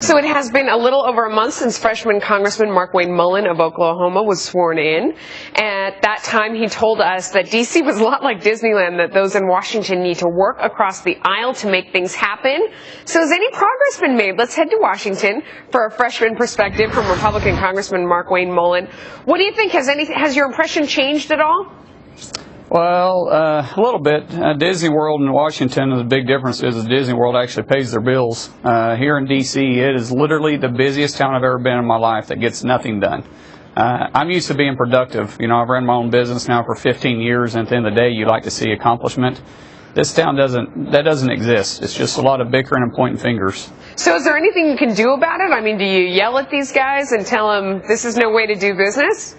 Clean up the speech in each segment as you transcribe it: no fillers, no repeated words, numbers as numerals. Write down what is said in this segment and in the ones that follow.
So it has been a little over a month since freshman Congressman Markwayne Mullin of Oklahoma was sworn in. At that time, he told us that D.C. was a lot like Disneyland, that those in Washington need to work across the aisle to make things happen. So has any progress been made? Let's head to Washington for a freshman perspective from Republican Congressman Markwayne Mullin. What do you think? Has your impression changed at all? Well, a little bit. Disney World in Washington, the big difference is Disney World actually pays their bills. Here in D.C., it is literally the busiest town I've ever been in my life that gets nothing done. I'm used to being productive. You know, I've run my own business now for 15 years, and at the end of the day, you like to see accomplishment. This town doesn't exist. It's just a lot of bickering and pointing fingers. So is there anything you can do about it? I mean, do you yell at these guys and tell them this is no way to do business?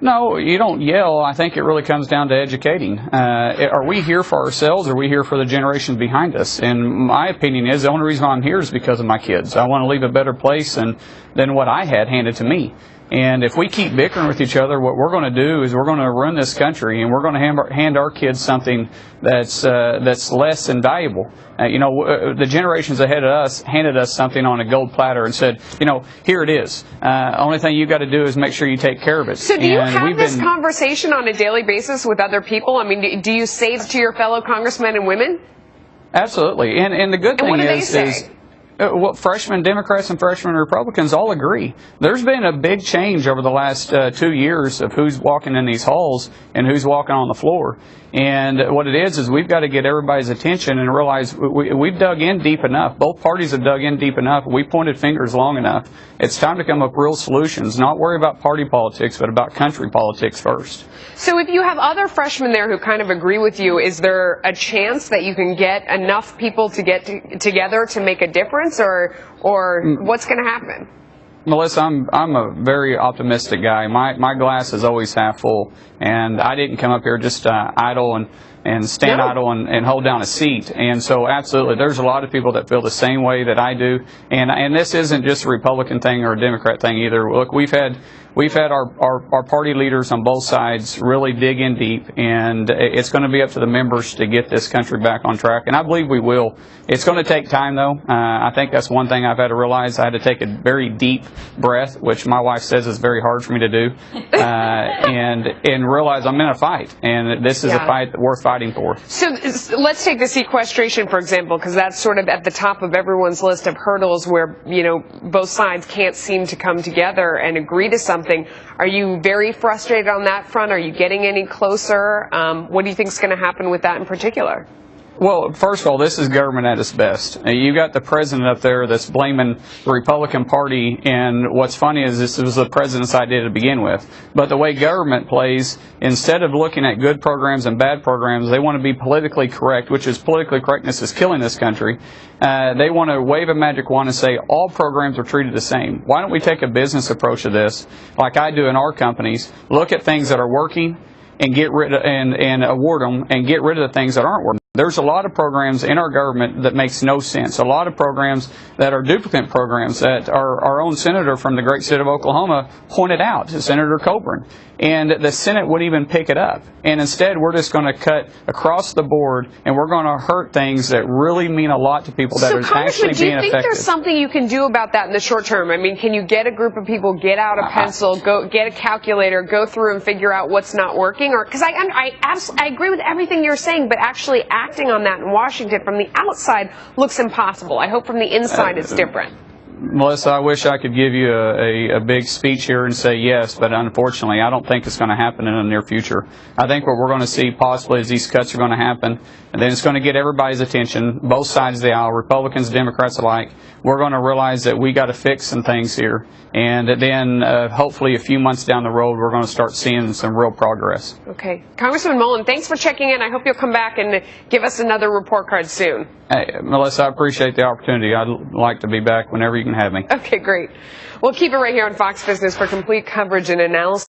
No, you don't yell. I think it really comes down to educating. Are we here for ourselves, or are we here for the generations behind us? And my opinion is the only reason I'm here is because of my kids. I want to leave a better place than what I had handed to me. And if we keep bickering with each other, what we're going to do is we're going to ruin this country, and we're going to hand our kids something that's less than valuable. The generations ahead of us handed us something on a gold platter and said, here it is. Only thing you got to do is make sure you take care of it. So do you have this conversation on a daily basis with other people? I mean, do you say it to your fellow congressmen and women? Absolutely. And the good thing what do they say? Well, freshman Democrats and freshman Republicans all agree. There's been a big change over the last 2 years of who's walking in these halls and who's walking on the floor. And what it is we've got to get everybody's attention and realize we've dug in deep enough. Both parties have dug in deep enough. We pointed fingers long enough. It's time to come up with real solutions, not worry about party politics, but about country politics first. So if you have other freshmen there who kind of agree with you, is there a chance that you can get enough people to get together to make a difference, or what's going to happen? Melissa, I'm a very optimistic guy. My glass is always half full, and I didn't come up here just idle and stand idle and hold down a seat. And so absolutely, there's a lot of people that feel the same way that I do. And this isn't just a Republican thing or a Democrat thing either. Look, we've had our party leaders on both sides really dig in deep, and it's going to be up to the members to get this country back on track, and I believe we will. It's going to take time, though. I think that's one thing I've had to realize. I had to take a very deep breath, which my wife says is very hard for me to do, and realize I'm in a fight, and this is a fight worth fighting for. So let's take the sequestration, for example, because that's sort of at the top of everyone's list of hurdles where, both sides can't seem to come together and agree to something. Are you very frustrated on that front? Are you getting any closer? What do you think is going to happen with that in particular? Well, first of all, this is government at its best. You got the president up there that's blaming the Republican Party, and what's funny is this was the president's idea to begin with. But the way government plays, instead of looking at good programs and bad programs, they want to be politically correct, which is politically correctness is killing this country. They want to wave a magic wand and say all programs are treated the same. Why don't we take a business approach to this, like I do in our companies, look at things that are working and get rid of and award them, and get rid of the things that aren't working. There's a lot of programs in our government that makes no sense. A lot of programs that are duplicate programs that our own senator from the great state of Oklahoma pointed out, Senator Coburn. And the Senate wouldn't even pick it up. And instead, we're just going to cut across the board, and we're going to hurt things that really mean a lot to people that are actually being effective. Do you think there's something you can do about that in the short term? I mean, can you get a group of people, get out a pencil, go get a calculator, go through and figure out what's not working? Or because I agree with everything you're saying, but actually acting on that in Washington from the outside looks impossible. I hope from the inside it's different. Melissa, I wish I could give you a big speech here and say yes, but unfortunately I don't think it's going to happen in the near future. I think what we're going to see possibly is these cuts are going to happen, and then it's going to get everybody's attention, both sides of the aisle, Republicans, Democrats alike. We're going to realize that we got to fix some things here, and then hopefully a few months down the road we're going to start seeing some real progress. Okay. Congressman Mullin, thanks for checking in. I hope you'll come back and give us another report card soon. Hey, Melissa, I appreciate the opportunity. I'd like to be back whenever you can have me. Okay, great. We'll keep it right here on Fox Business for complete coverage and analysis.